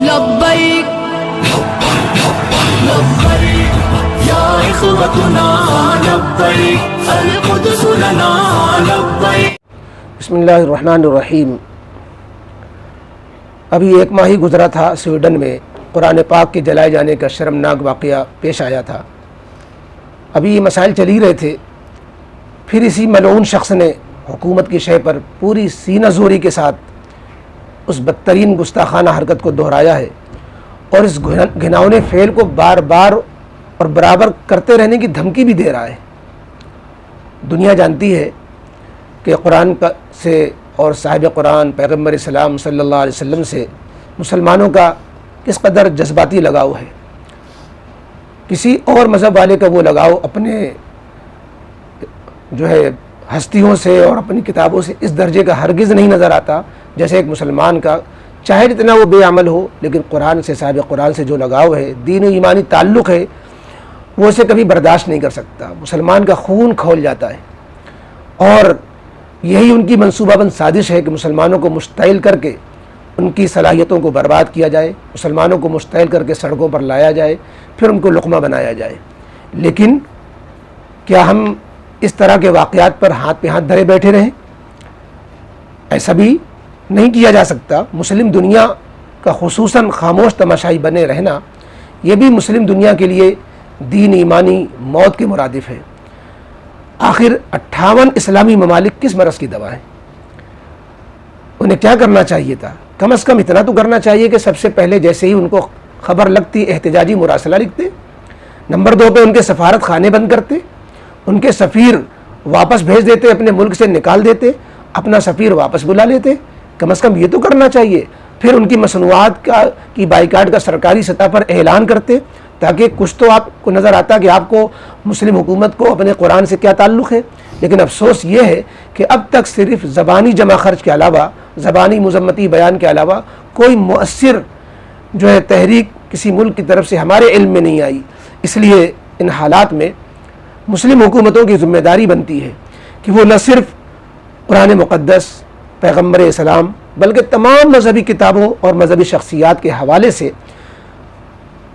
لبیک لبیک یا اخوتنا لبیک القدس لنا لبیک۔ بسم اللہ الرحمن الرحیم۔ ابھی ایک ماہ ہی گزرا تھا، سویڈن میں قرآن پاک کے جلائے جانے کا شرمناک واقعہ پیش آیا تھا۔ ابھی یہ مسائل چل ہی رہے تھے، پھر اسی ملعون شخص نے حکومت کی شے پر پوری سینہ زوری کے ساتھ اس بدترین گستاخانہ حرکت کو دہرایا ہے اور اس گھناؤنے فعل کو بار بار اور برابر کرتے رہنے کی دھمکی بھی دے رہا ہے۔ دنیا جانتی ہے کہ قرآن سے اور صاحب قرآن پیغمبر اسلام صلی اللہ علیہ وسلم سے مسلمانوں کا کس قدر جذباتی لگاؤ ہے۔ کسی اور مذہب والے کا وہ لگاؤ اپنے جو ہے ہستیوں سے اور اپنی کتابوں سے اس درجے کا ہرگز نہیں نظر آتا جیسے ایک مسلمان کا، چاہے جتنا وہ بے عمل ہو، لیکن قرآن سے، صاحب قرآن سے جو لگاؤ ہے، دین و ایمانی تعلق ہے، وہ اسے کبھی برداشت نہیں کر سکتا۔ مسلمان کا خون کھول جاتا ہے، اور یہی ان کی منصوبہ بند سازش ہے کہ مسلمانوں کو مشتعل کر کے ان کی صلاحیتوں کو برباد کیا جائے، مسلمانوں کو مشتعل کر کے سڑکوں پر لایا جائے، پھر ان کو لقمہ بنایا جائے۔ لیکن کیا ہم اس طرح کے واقعات پر ہاتھ پہ ہاتھ دھرے بیٹھے رہیں؟ ایسا بھی نہیں کیا جا سکتا۔ مسلم دنیا کا خصوصاً خاموش تماشائی بنے رہنا، یہ بھی مسلم دنیا کے لیے دین ایمانی موت کے مرادف ہے۔ آخر 58 اسلامی ممالک کس مرض کی دوا ہیں؟ انہیں کیا کرنا چاہیے تھا؟ کم از کم اتنا تو کرنا چاہیے کہ سب سے پہلے جیسے ہی ان کو خبر لگتی احتجاجی مراسلہ لکھتے، نمبر 2 پہ ان کے سفارت خانے بند کرتے، ان کے سفیر واپس بھیج دیتے، اپنے ملک سے نکال دیتے، اپنا سفیر واپس بلا لیتے۔ کم از کم یہ تو کرنا چاہیے۔ پھر ان کی مصنوعات کی بائیکاٹ کا سرکاری سطح پر اعلان کرتے، تاکہ کچھ تو آپ کو نظر آتا کہ آپ کو مسلم حکومت کو اپنے قرآن سے کیا تعلق ہے۔ لیکن افسوس یہ ہے کہ اب تک صرف زبانی جمع خرچ کے علاوہ، زبانی مذمتی بیان کے علاوہ کوئی مؤثر جو ہے تحریک کسی ملک کی طرف سے ہمارے علم میں نہیں آئی۔ اس لیے ان حالات میں مسلم حکومتوں کی ذمہ داری بنتی ہے کہ وہ نہ صرف قرآن مقدس، پیغمبر اسلام، بلکہ تمام مذہبی کتابوں اور مذہبی شخصیات کے حوالے سے،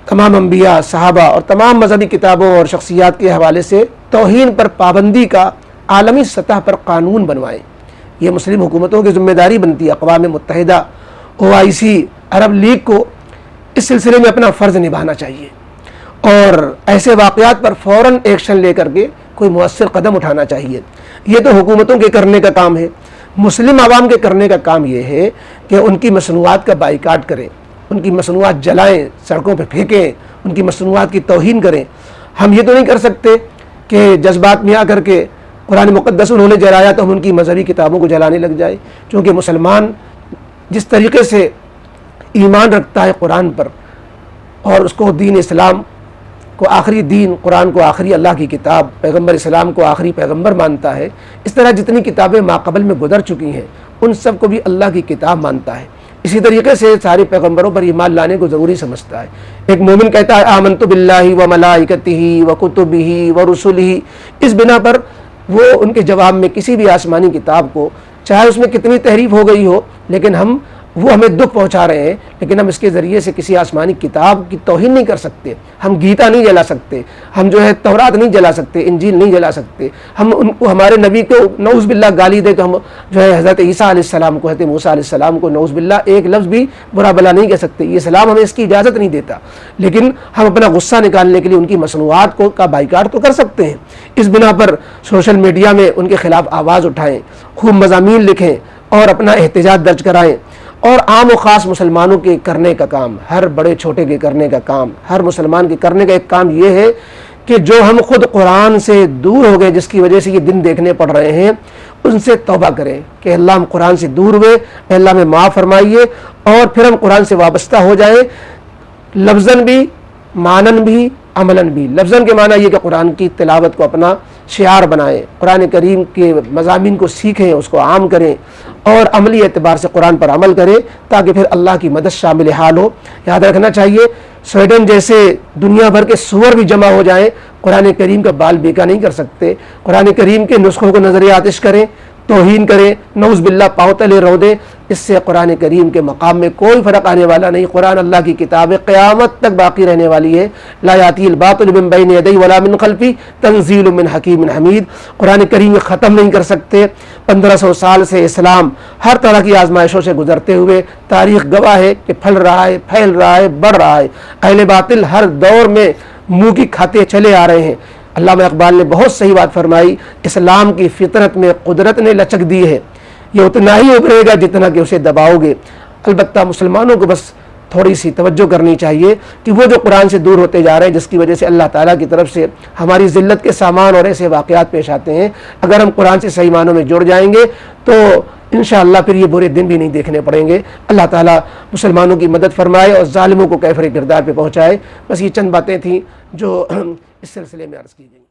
تمام انبیاء، صحابہ اور تمام مذہبی کتابوں اور شخصیات کے حوالے سے توہین پر پابندی کا عالمی سطح پر قانون بنوائیں۔ یہ مسلم حکومتوں کی ذمہ داری بنتی ہے۔ اقوام متحدہ، OIC، عرب لیگ کو اس سلسلے میں اپنا فرض نبھانا چاہیے اور ایسے واقعات پر فوراً ایکشن لے کر کے کوئی مؤثر قدم اٹھانا چاہیے۔ یہ تو حکومتوں کے کرنے کا کام ہے۔ مسلم عوام کے کرنے کا کام یہ ہے کہ ان کی مصنوعات کا بائیکاٹ کریں، ان کی مصنوعات جلائیں، سڑکوں پہ پھینکیں، ان کی مصنوعات کی توہین کریں۔ ہم یہ تو نہیں کر سکتے کہ جذبات میں آ کر کے قرآن مقدس انہوں نے جلایا تو ہم ان کی مذہبی کتابوں کو جلانے لگ جائے، کیونکہ مسلمان جس طریقے سے ایمان رکھتا ہے قرآن پر اور اس کو دین اسلام کو آخری دین، قرآن کو آخری اللہ کی کتاب، پیغمبر اسلام کو آخری پیغمبر مانتا ہے، اس طرح جتنی کتابیں ماقبل میں گزر چکی ہیں ان سب کو بھی اللہ کی کتاب مانتا ہے۔ اسی طریقے سے سارے پیغمبروں پر ایمان لانے کو ضروری سمجھتا ہے۔ ایک مومن کہتا ہے آمنت باللہ و ملائکتہ و کتبہ و رسلہ، اس بنا پر وہ ان کے جواب میں کسی بھی آسمانی کتاب کو، چاہے اس میں کتنی تحریف ہو گئی ہو، لیکن وہ ہمیں دکھ پہنچا رہے ہیں، لیکن ہم اس کے ذریعے سے کسی آسمانی کتاب کی توہین نہیں کر سکتے۔ ہم گیتا نہیں جلا سکتے، ہم جو ہے تورات نہیں جلا سکتے، انجیل نہیں جلا سکتے۔ ہم ان کو، ہمارے نبی کو نعوذ باللہ گالی دے تو ہم جو ہے حضرت عیسیٰ علیہ السلام کو، حضرت موسیٰ علیہ السلام کو نعوذ باللہ ایک لفظ بھی برا بلا نہیں کہہ سکتے۔ یہ اسلام ہمیں اس کی اجازت نہیں دیتا، لیکن ہم اپنا غصہ نکالنے کے لیے ان کی مصنوعات کا بائیکاٹ تو کر سکتے ہیں۔ اس بنا پر سوشل میڈیا میں ان کے خلاف آواز اٹھائیں، خوب مضامین لکھیں اور اپنا احتجاج درج کرائیں۔ اور عام و خاص مسلمانوں کے کرنے کا کام، ہر بڑے چھوٹے کے کرنے کا کام، ہر مسلمان کے کرنے کا ایک کام یہ ہے کہ جو ہم خود قرآن سے دور ہو گئے، جس کی وجہ سے یہ دن دیکھنے پڑ رہے ہیں، ان سے توبہ کریں کہ اللہ ہم قرآن سے دور ہوئے، اللہ ہمیں معاف فرمائیے، اور پھر ہم قرآن سے وابستہ ہو جائیں، لفظاً بھی، معنن بھی، عملاً بھی۔ لفظاً کے معنی یہ کہ قرآن کی تلاوت کو اپنا شعار بنائیں، قرآن کریم کے مضامین کو سیکھیں، اس کو عام کریں، اور عملی اعتبار سے قرآن پر عمل کریں، تاکہ پھر اللہ کی مدد شامل حال ہو۔ یاد رکھنا چاہیے سویڈن جیسے دنیا بھر کے سور بھی جمع ہو جائیں، قرآن کریم کا بال بیکا نہیں کر سکتے۔ قرآن کریم کے نسخوں کو نظر آتش کریں، توہین کریں، نعوذ باللہ پاؤں تلے رو دیں، اس سے قرآن کریم کے مقام میں کوئی فرق آنے والا نہیں۔ قرآن اللہ کی کتاب ہے، قیامت تک باقی رہنے والی ہے۔ لا یاتی الباطل من بین یدیہ ولا من خلفہ تنزیل من حکیم حمید۔ قرآن کریم ختم نہیں کر سکتے۔ 1500 سال سے اسلام ہر طرح کی آزمائشوں سے گزرتے ہوئے تاریخ گواہ ہے کہ پھل رہا ہے، پھیل رہا ہے، بڑھ رہا ہے۔ اہل باطل ہر دور میں منہ کی کھاتے چلے آ رہے ہیں۔ علامہ اقبال نے بہت صحیح بات فرمائی، اسلام کی فطرت میں قدرت نے لچک دی ہے، یہ اتنا ہی ابھرے گا جتنا کہ اسے دباؤ گے۔ البتہ مسلمانوں کو بس تھوڑی سی توجہ کرنی چاہیے کہ وہ جو قرآن سے دور ہوتے جا رہے ہیں، جس کی وجہ سے اللہ تعالیٰ کی طرف سے ہماری ذلت کے سامان اور ایسے واقعات پیش آتے ہیں، اگر ہم قرآن سے صحیح معنوں میں جڑ جائیں گے تو انشاءاللہ پھر یہ برے دن بھی نہیں دیکھنے پڑیں گے۔ اللہ تعالیٰ مسلمانوں کی مدد فرمائے اور ظالموں کو کیفر کردار پہ پہنچائے۔ بس یہ چند باتیں تھیں جو اس سلسلے میں عرض کی گئی۔